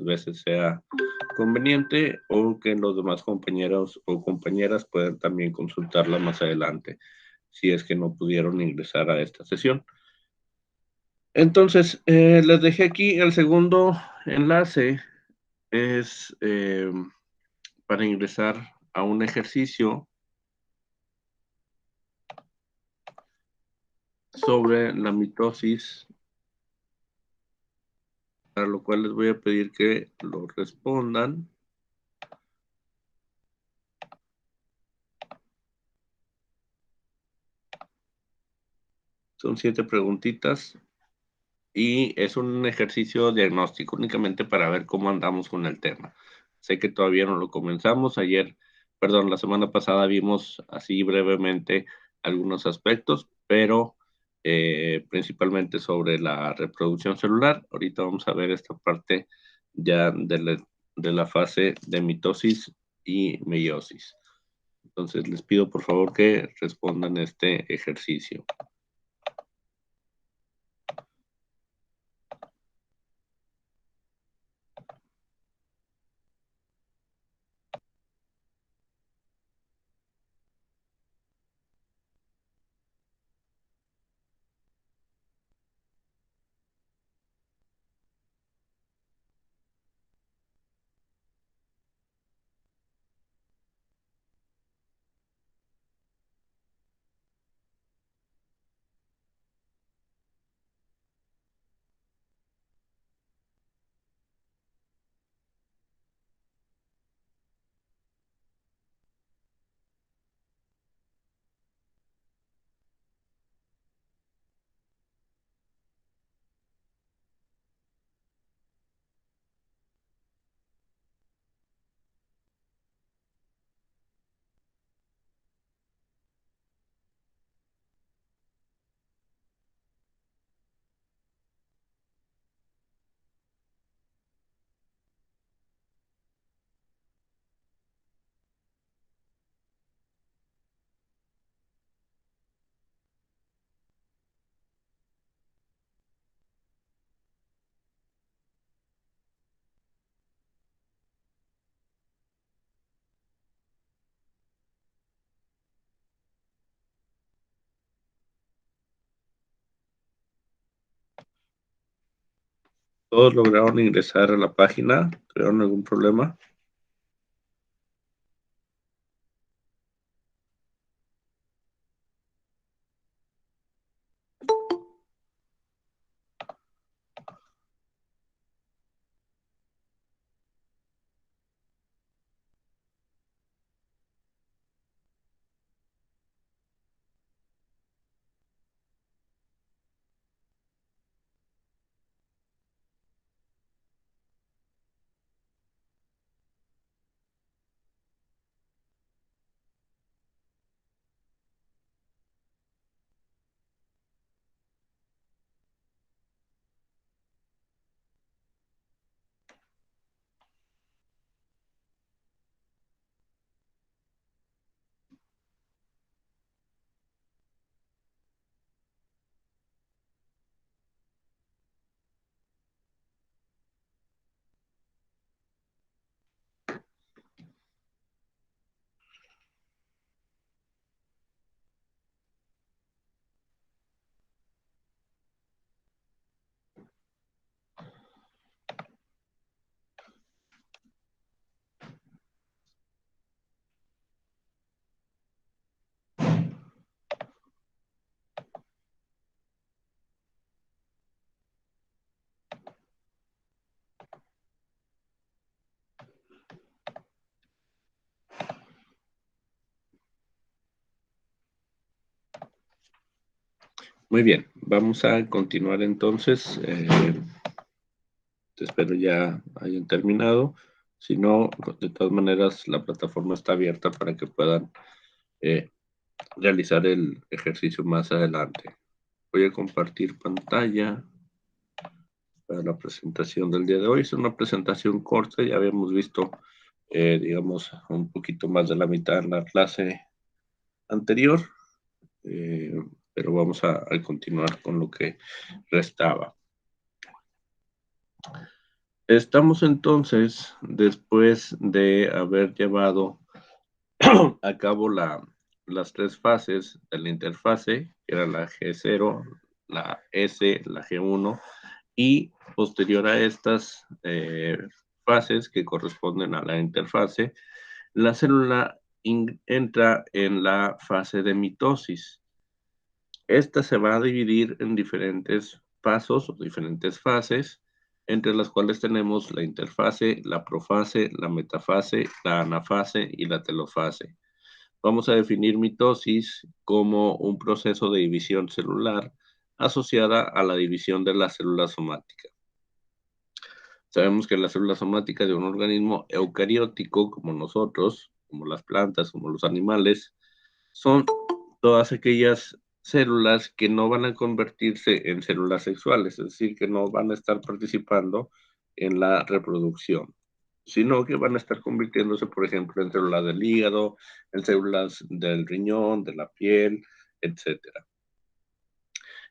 veces sea conveniente o que los demás compañeros o compañeras puedan también consultarla más adelante si es que no pudieron ingresar a esta sesión. Entonces, les dejé aquí el segundo enlace, es para ingresar a un ejercicio sobre la mitosis, para lo cual les voy a pedir que lo respondan. Son 7 preguntitas y es un ejercicio diagnóstico únicamente para ver cómo andamos con el tema. Sé que todavía no lo comenzamos. La semana pasada vimos así brevemente algunos aspectos, pero principalmente sobre la reproducción celular. Ahorita vamos a ver esta parte ya de la fase de mitosis y meiosis. Entonces les pido por favor que respondan este ejercicio. ¿Todos lograron ingresar a la página? ¿Tuvieron algún problema? Muy bien, vamos a continuar entonces. Espero ya hayan terminado. Si no, de todas maneras, la plataforma está abierta para que puedan eh, realizar el ejercicio más adelante. Voy a compartir pantalla para la presentación del día de hoy. Es una presentación corta, ya habíamos visto, digamos, un poquito más de la mitad en la clase anterior, eh, pero vamos a continuar con lo que restaba. Estamos entonces, después de haber llevado a cabo las tres fases de la interfase, que era la G0, la S, la G1, y posterior a estas fases que corresponden a la interfase, la célula entra en la fase de mitosis. Esta se va a dividir en diferentes pasos o diferentes fases, entre las cuales tenemos la interfase, la profase, la metafase, la anafase y la telofase. Vamos a definir mitosis como un proceso de división celular asociada a la división de la célula somática. Sabemos que la célula somática de un organismo eucariótico, como nosotros, como las plantas, como los animales, son todas aquellas células que no van a convertirse en células sexuales, es decir, que no van a estar participando en la reproducción, sino que van a estar convirtiéndose, por ejemplo, en células del hígado, en células del riñón, de la piel, etcétera.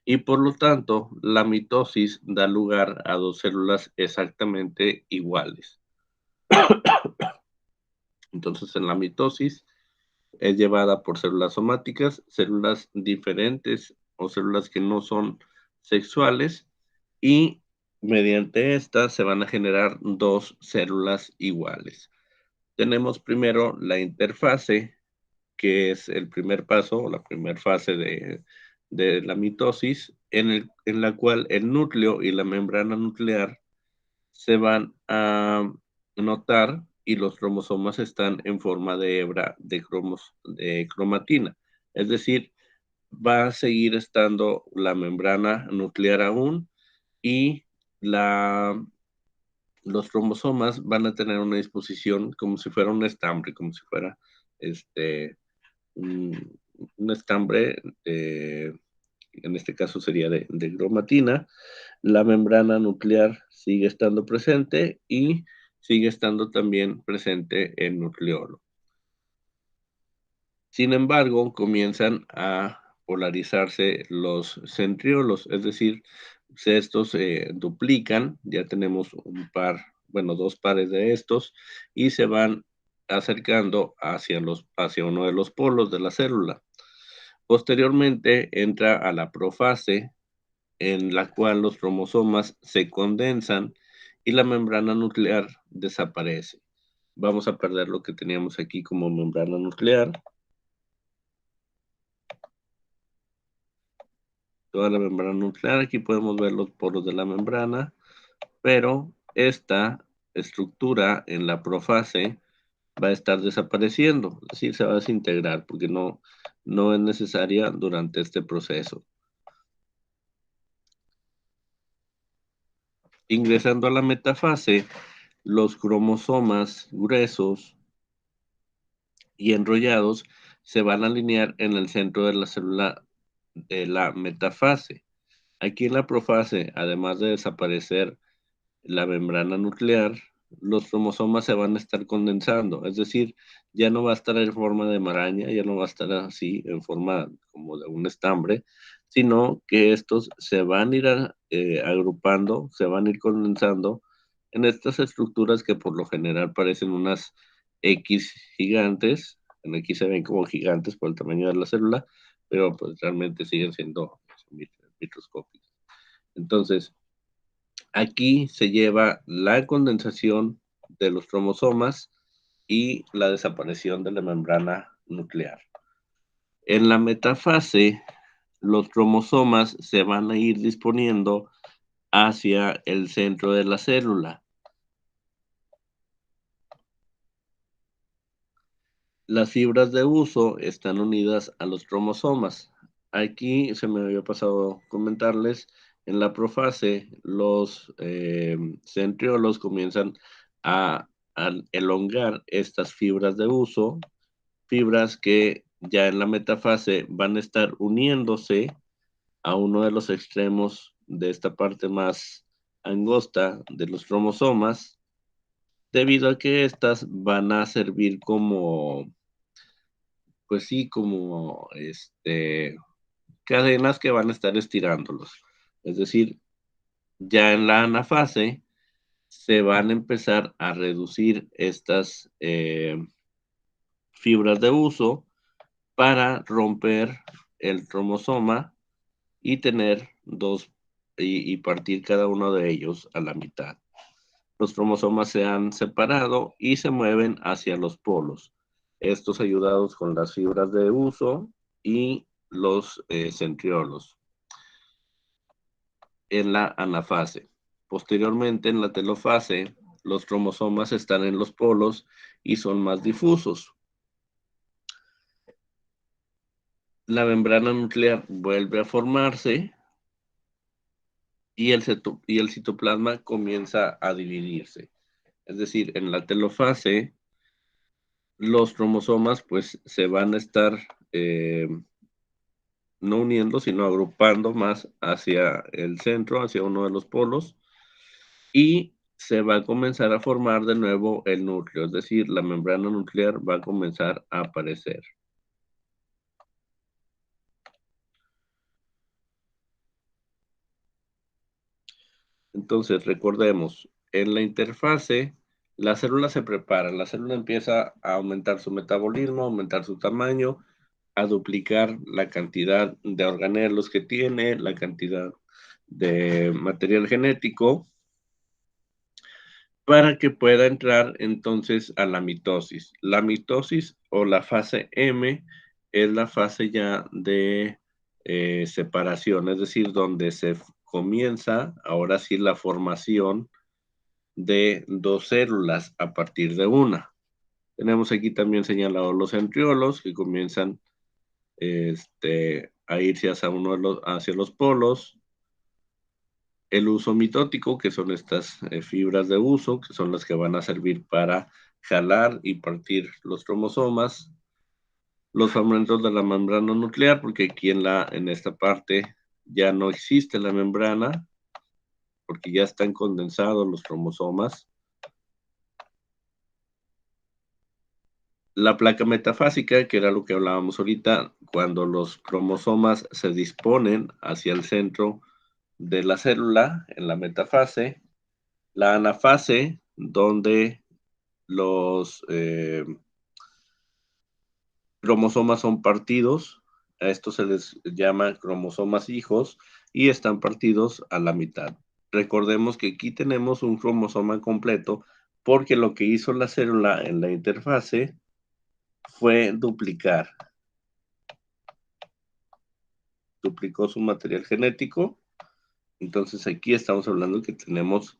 Y por lo tanto, la mitosis da lugar a dos células exactamente iguales. Entonces, en la mitosis es llevada por células somáticas, células diferentes o células que no son sexuales, y mediante estas se van a generar dos células iguales. Tenemos primero la interfase, que es el primer paso o la primera fase de la mitosis, en la cual el núcleo y la membrana nuclear se van a notar y los cromosomas están en forma de hebra de cromatina. Es decir, va a seguir estando la membrana nuclear aún, y la, los cromosomas van a tener una disposición como si fuera un estambre, como si fuera este, un, un estambre, en este caso sería de cromatina. La membrana nuclear sigue estando presente y sigue estando también presente el nucleolo. Sin embargo, comienzan a polarizarse los centriolos, es decir, estos se duplican, ya tenemos un par, bueno, dos pares de estos, y se van acercando hacia uno de los polos de la célula. Posteriormente entra a la profase, en la cual los cromosomas se condensan y la membrana nuclear desaparece. Vamos a perder lo que teníamos aquí como membrana nuclear. Toda la membrana nuclear, aquí podemos ver los poros de la membrana, pero esta estructura en la profase va a estar desapareciendo, es decir, se va a desintegrar porque no es necesaria durante este proceso. Ingresando a la metafase, los cromosomas gruesos y enrollados se van a alinear en el centro de la célula de la metafase. Aquí en la profase, además de desaparecer la membrana nuclear, los cromosomas se van a estar condensando, es decir, ya no va a estar en forma de maraña, ya no va a estar así en forma como de un estambre, sino que estos se van a ir agrupando, se van a ir condensando en estas estructuras que por lo general parecen unas X gigantes. En X se ven como gigantes por el tamaño de la célula, pero pues realmente siguen siendo microscópicos. Entonces, aquí se lleva la condensación de los cromosomas y la desaparición de la membrana nuclear. En la metafase, los cromosomas se van a ir disponiendo hacia el centro de la célula. Las fibras de uso están unidas a los cromosomas. Aquí se me había pasado comentarles, en la profase, los centriolos comienzan a elongar estas fibras de uso, fibras que ya en la metafase van a estar uniéndose a uno de los extremos de esta parte más angosta de los cromosomas, debido a que estas van a servir como, pues sí, como cadenas que van a estar estirándolos. Es decir, ya en la anafase se van a empezar a reducir estas fibras de uso para romper el cromosoma y tener dos y partir cada uno de ellos a la mitad. Los cromosomas se han separado y se mueven hacia los polos. Estos ayudados con las fibras de uso y los centriolos en la anafase. Posteriormente, en la telofase, los cromosomas están en los polos y son más difusos. La membrana nuclear vuelve a formarse y el citoplasma comienza a dividirse. Es decir, en la telofase, los cromosomas pues se van a estar no uniendo, sino agrupando más hacia el centro, hacia uno de los polos, y se va a comenzar a formar de nuevo el núcleo, es decir, la membrana nuclear va a comenzar a aparecer. Entonces, recordemos, en la interfase, la célula se prepara, la célula empieza a aumentar su metabolismo, a aumentar su tamaño, a duplicar la cantidad de organelos que tiene, la cantidad de material genético, para que pueda entrar entonces a la mitosis. La mitosis o la fase M es la fase ya de separación, es decir, donde se comienza ahora sí la formación de dos células a partir de una. Tenemos aquí también señalados los centriolos que comienzan a irse hacia los polos. El uso mitótico, que son estas fibras de uso, que son las que van a servir para jalar y partir los cromosomas. Los fragmentos de la membrana nuclear, porque aquí en esta parte ya no existe la membrana, porque ya están condensados los cromosomas. La placa metafásica, que era lo que hablábamos ahorita, cuando los cromosomas se disponen hacia el centro de la célula en la metafase. La anafase, donde los cromosomas son partidos, a esto se les llama cromosomas hijos y están partidos a la mitad. Recordemos que aquí tenemos un cromosoma completo porque lo que hizo la célula en la interfase fue duplicó su material genético. Entonces aquí estamos hablando que tenemos,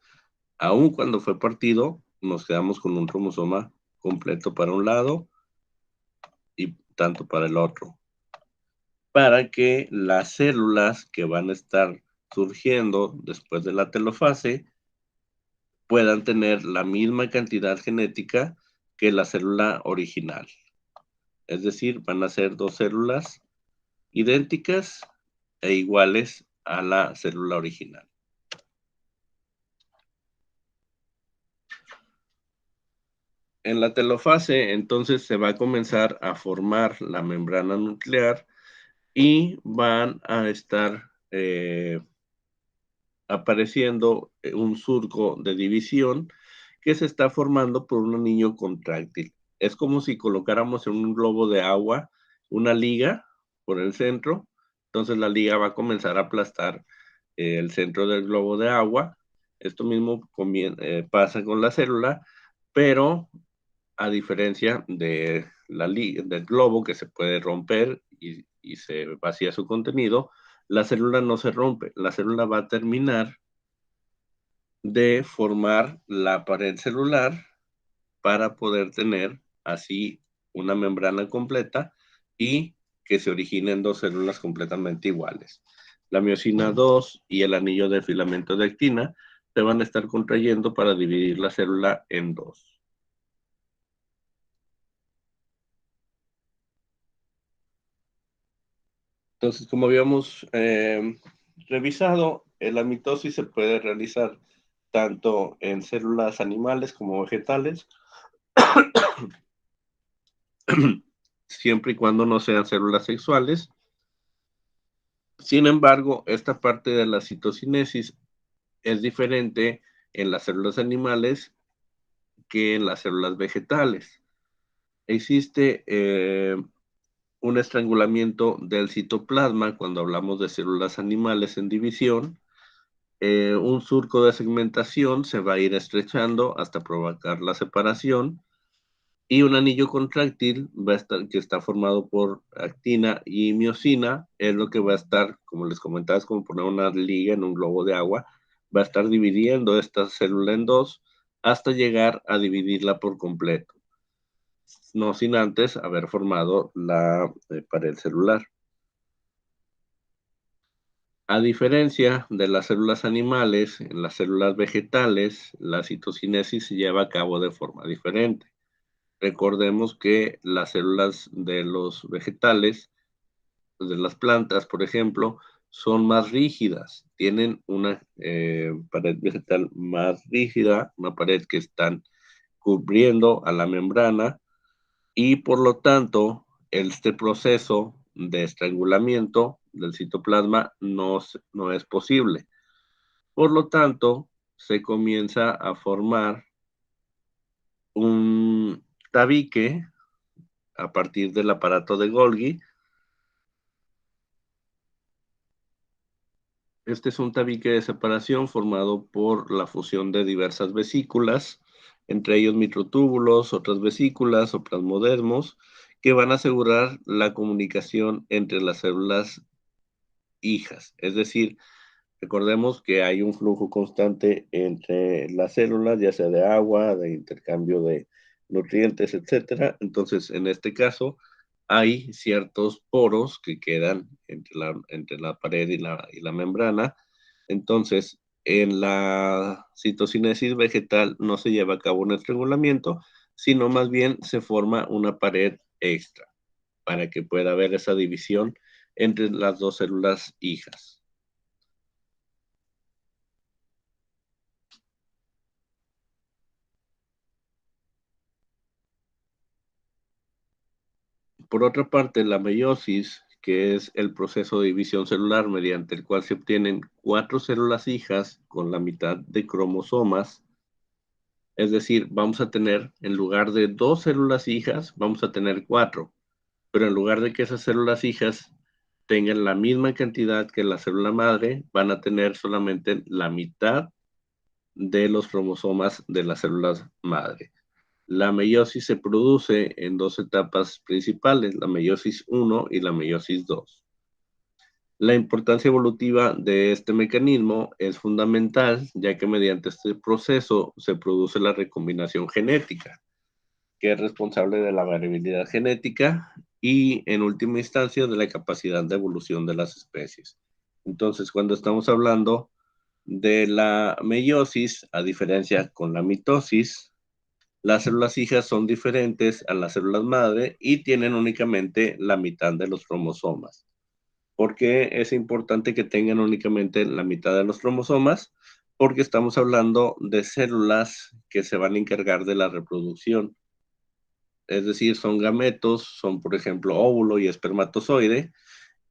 aun cuando fue partido, nos quedamos con un cromosoma completo para un lado y tanto para el otro, para que las células que van a estar surgiendo después de la telofase puedan tener la misma cantidad genética que la célula original. Es decir, van a ser dos células idénticas e iguales a la célula original. En la telofase, entonces, se va a comenzar a formar la membrana nuclear y van a estar apareciendo un surco de división que se está formando por un anillo contráctil. Es como si colocáramos en un globo de agua una liga por el centro, entonces la liga va a comenzar a aplastar el centro del globo de agua. Esto mismo pasa con la célula, pero a diferencia de del globo que se puede romper y se vacía su contenido, la célula no se rompe, la célula va a terminar de formar la pared celular para poder tener así una membrana completa y que se originen dos células completamente iguales. La miosina 2 y el anillo de filamento de actina se van a estar contrayendo para dividir la célula en dos. Entonces, como habíamos revisado, la mitosis se puede realizar tanto en células animales como vegetales, siempre y cuando no sean células sexuales. Sin embargo, esta parte de la citocinesis es diferente en las células animales que en las células vegetales. Existe un estrangulamiento del citoplasma cuando hablamos de células animales en división. Un surco de segmentación se va a ir estrechando hasta provocar la separación, y un anillo contráctil va a estar, que está formado por actina y miosina, es lo que va a estar, como les comentaba, es como poner una liga en un globo de agua, va a estar dividiendo esta célula en dos hasta llegar a dividirla por completo, no sin antes haber formado la pared celular. A diferencia de las células animales, en las células vegetales, la citocinesis se lleva a cabo de forma diferente. Recordemos que las células de los vegetales, de las plantas, por ejemplo, son más rígidas, tienen una pared vegetal más rígida, una pared que están cubriendo a la membrana, y por lo tanto, este proceso de estrangulamiento del citoplasma no es posible. Por lo tanto, se comienza a formar un tabique a partir del aparato de Golgi. Este es un tabique de separación formado por la fusión de diversas vesículas, entre ellos microtúbulos, otras vesículas o plasmodermos, que van a asegurar la comunicación entre las células hijas. Es decir, recordemos que hay un flujo constante entre las células, ya sea de agua, de intercambio de nutrientes, etcétera. Entonces, en este caso, hay ciertos poros que quedan entre la pared y la membrana. Entonces, en la citocinesis vegetal no se lleva a cabo un estrangulamiento, sino más bien se forma una pared extra para que pueda haber esa división entre las dos células hijas. Por otra parte, la meiosis, que es el proceso de división celular mediante el cual se obtienen 4 células hijas con la mitad de cromosomas, es decir, vamos a tener, en lugar de 2 células hijas, vamos a tener 4, pero en lugar de que esas células hijas tengan la misma cantidad que la célula madre, van a tener solamente la mitad de los cromosomas de las células madre. La meiosis se produce en dos etapas principales, la meiosis 1 y la meiosis 2. La importancia evolutiva de este mecanismo es fundamental, ya que mediante este proceso se produce la recombinación genética, que es responsable de la variabilidad genética y, en última instancia, de la capacidad de evolución de las especies. Entonces, cuando estamos hablando de la meiosis, a diferencia con la mitosis, las células hijas son diferentes a las células madre y tienen únicamente la mitad de los cromosomas. ¿Por qué es importante que tengan únicamente la mitad de los cromosomas? Porque estamos hablando de células que se van a encargar de la reproducción. Es decir, son gametos, son por ejemplo óvulo y espermatozoide,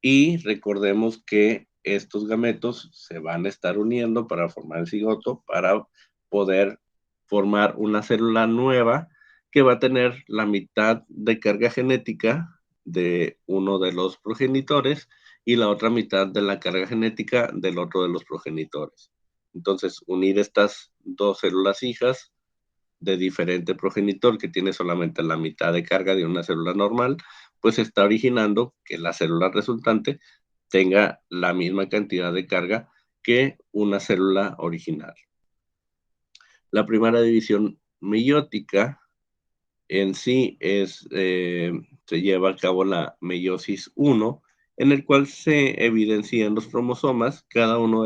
y recordemos que estos gametos se van a estar uniendo para formar el cigoto, para poder formar una célula nueva que va a tener la mitad de carga genética de uno de los progenitores y la otra mitad de la carga genética del otro de los progenitores. Entonces, unir estas dos células hijas de diferente progenitor que tiene solamente la mitad de carga de una célula normal, pues está originando que la célula resultante tenga la misma cantidad de carga que una célula original. La primera división meiótica en sí se lleva a cabo la meiosis 1, en el cual se evidencian los cromosomas. Cada uno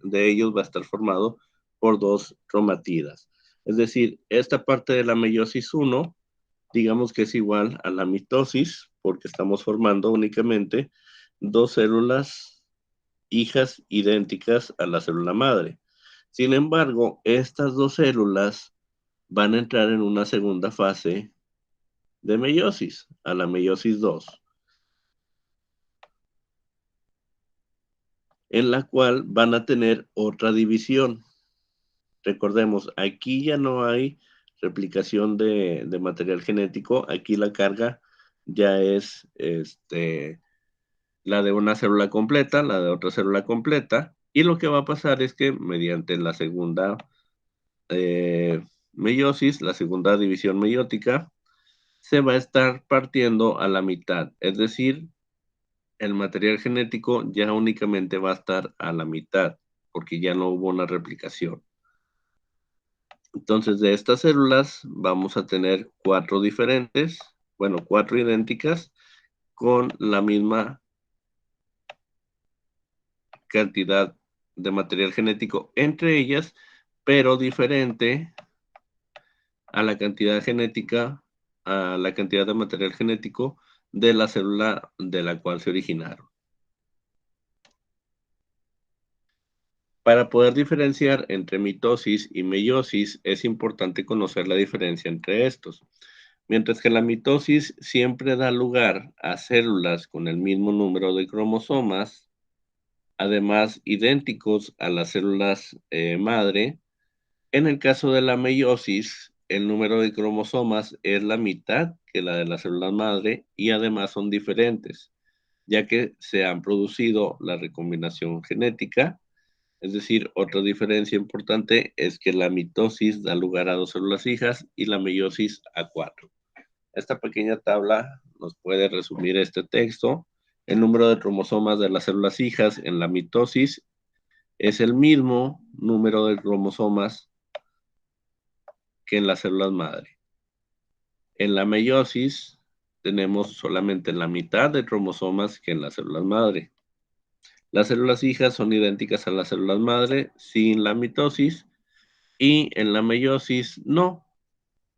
de ellos va a estar formado por dos cromatidas. Es decir, esta parte de la meiosis 1, digamos que es igual a la mitosis, porque estamos formando únicamente dos células hijas idénticas a la célula madre. Sin embargo, estas dos células van a entrar en una segunda fase de meiosis, a la meiosis 2, en la cual van a tener otra división. Recordemos, aquí ya no hay replicación de material genético, aquí la carga ya es la de una célula completa, la de otra célula completa, y lo que va a pasar es que mediante la segunda meiosis, la segunda división meiótica, se va a estar partiendo a la mitad, es decir, el material genético ya únicamente va a estar a la mitad, porque ya no hubo una replicación. Entonces, de estas células vamos a tener 4 diferentes, bueno, 4 idénticas con la misma cantidad de material genético entre ellas, pero diferente a la cantidad genética, a la cantidad de material genético de la célula de la cual se originaron. Para poder diferenciar entre mitosis y meiosis, es importante conocer la diferencia entre estos. Mientras que la mitosis siempre da lugar a células con el mismo número de cromosomas, además idénticos a las células madre, en el caso de la meiosis, el número de cromosomas es la mitad que la de las células madre y además son diferentes, ya que se han producido la recombinación genética. Es decir, otra diferencia importante es que la mitosis da lugar a 2 células hijas y la meiosis a 4. Esta pequeña tabla nos puede resumir este texto. El número de cromosomas de las células hijas en la mitosis es el mismo número de cromosomas que en las células madre. En la meiosis tenemos solamente la mitad de cromosomas que en las células madre. Las células hijas son idénticas a las células madre sin la mitosis y en la meiosis no,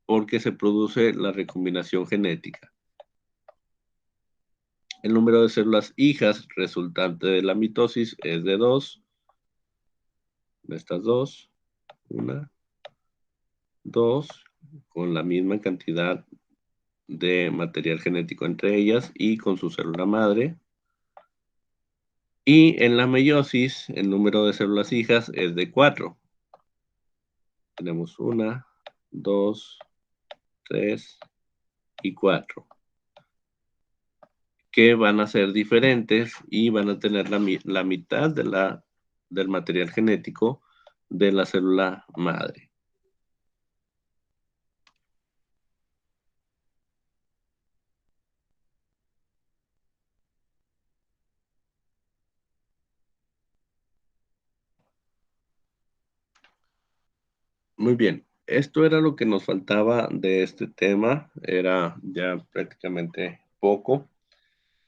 porque se produce la recombinación genética. El número de células hijas resultante de la mitosis es de 2, de estas dos, una, 2, con la misma cantidad de material genético entre ellas y con su célula madre. Y en la meiosis, el número de células hijas es de 4. Tenemos 1, 2, 3 y 4, que van a ser diferentes y van a tener la mitad del material genético de la célula madre. Muy bien, esto era lo que nos faltaba de este tema, era ya prácticamente poco.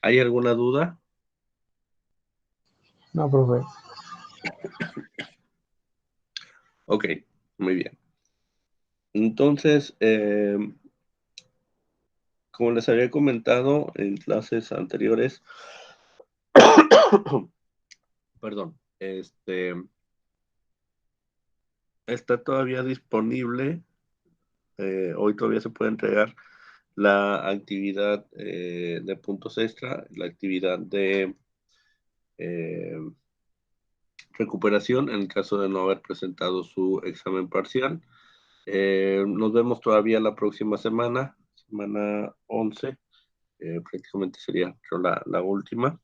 ¿Hay alguna duda? No, profe. Ok, muy bien. Entonces, como les había comentado en clases anteriores, perdón, está todavía disponible, hoy todavía se puede entregar la actividad de puntos extra, la actividad de eh, recuperación en el caso de no haber presentado su examen parcial. Nos vemos todavía la próxima semana, semana 11, prácticamente sería creo, la última.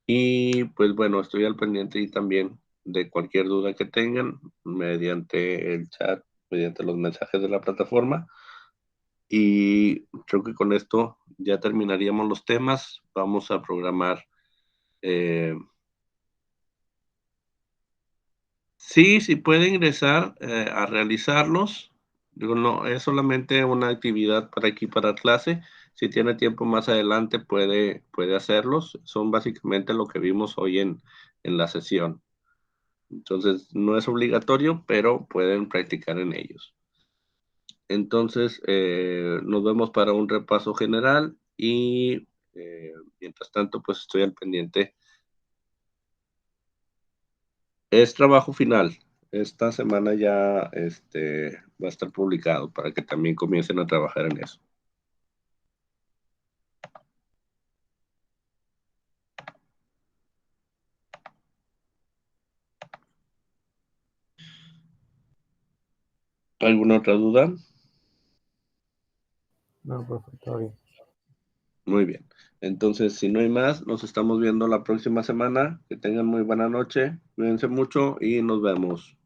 Y pues bueno, estoy al pendiente y también de cualquier duda que tengan mediante el chat, mediante los mensajes de la plataforma. Y creo que con esto ya terminaríamos los temas. Vamos a programar. eh, sí, sí puede ingresar a realizarlos. Digo, no, es solamente una actividad para aquí, para clase. Si tiene tiempo más adelante, puede hacerlos. Son básicamente lo que vimos hoy en la sesión. Entonces, no es obligatorio, pero pueden practicar en ellos. Entonces, nos vemos para un repaso general y mientras tanto, pues estoy al pendiente. Es trabajo final. Esta semana ya va a estar publicado para que también comiencen a trabajar en eso. ¿Alguna otra duda? No, profe, todo bien. Muy bien. Entonces, si no hay más, nos estamos viendo la próxima semana. Que tengan muy buena noche. Cuídense mucho y nos vemos.